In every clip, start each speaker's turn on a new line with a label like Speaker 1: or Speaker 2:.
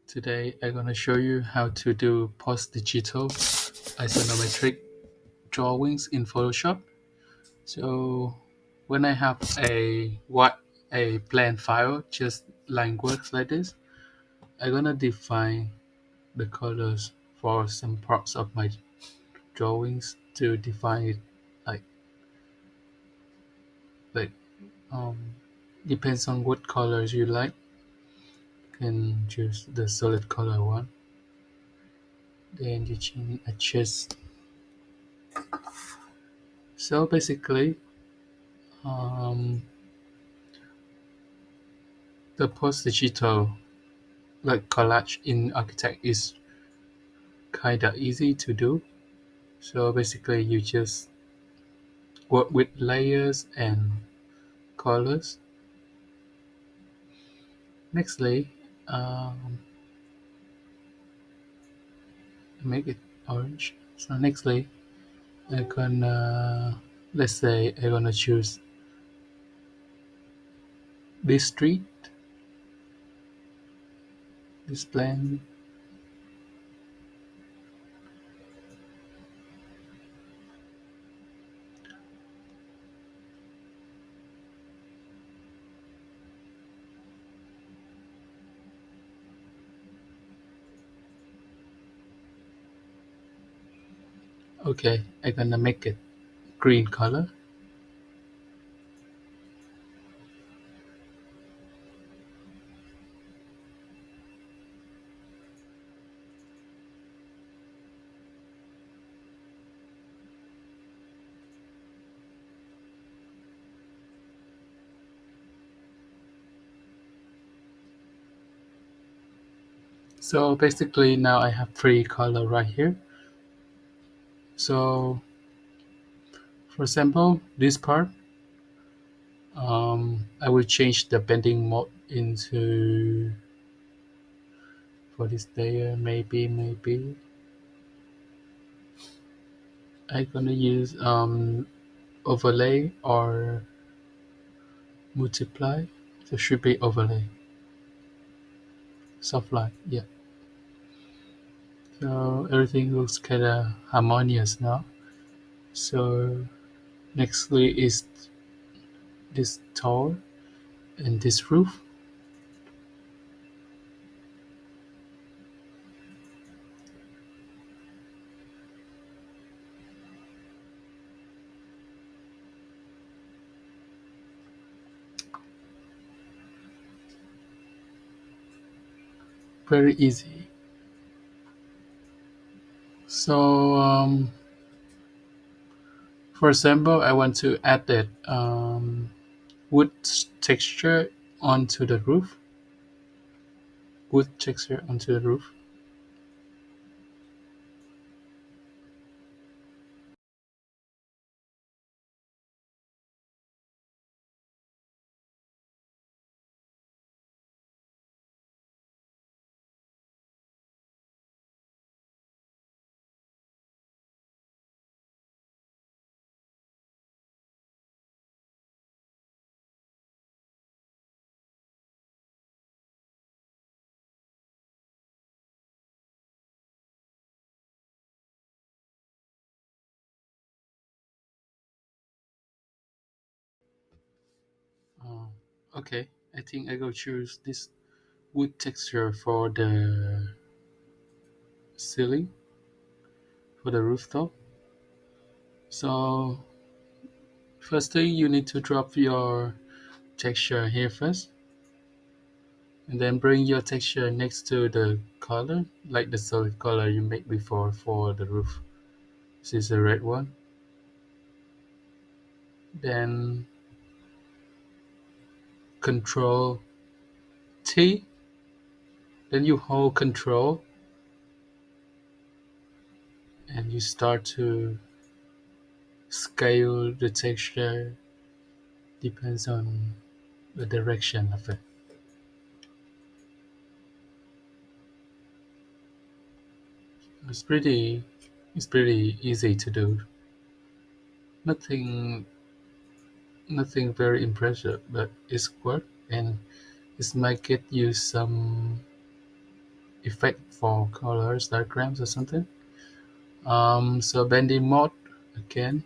Speaker 1: Today I'm gonna show you how to do post-digital isonometric drawings in Photoshop. So when I have a plan file, just line works like this, I'm gonna define the colors for some parts of my drawings to define it like like um depends on what colors you like. You can choose the solid color one. Then you can adjust. So basically, um, the post-digital like collage in Architect is kinda easy to do. So basically, you just work with layers and colors. Nextly, um, make it orange. So nextly, I gonna let's say I gonna choose this street, this plan. Okay, I gonna make it green color. So basically now I have three color right here. So for example, this part, I will change the bending mode into for this layer. Maybe I gonna use overlay or multiply. So should be overlay, soft light. Yeah. So everything looks kind of harmonious now. So nextly is this tower and this roof. Very easy. So for example, I want to add that wood texture onto the roof. Wood texture onto the roof. Uh, okay, I think I go choose this wood texture for the ceiling, for the rooftop. So first thing you need to drop your texture here first, and then bring your texture next to the color, like the solid color you made before for the roof. This is the red one. Then Control T. Then you hold Control, and you start to scale the texture. Depends on the direction of it. It's pretty it's pretty easy to do. Nothing nothing very impressive, but it's work and it might get you some effect for colors, diagrams or something. So bending mode, again,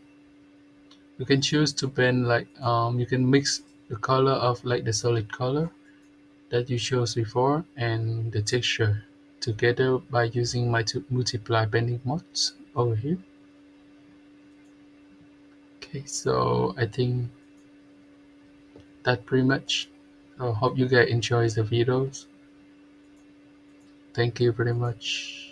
Speaker 1: you can choose to bend like you can mix the color of like the solid color that you chose before and the texture together by using my multiply bending modes over here. Okay, so I think that pretty much. I hope you guys enjoy the videos. Thank you very much.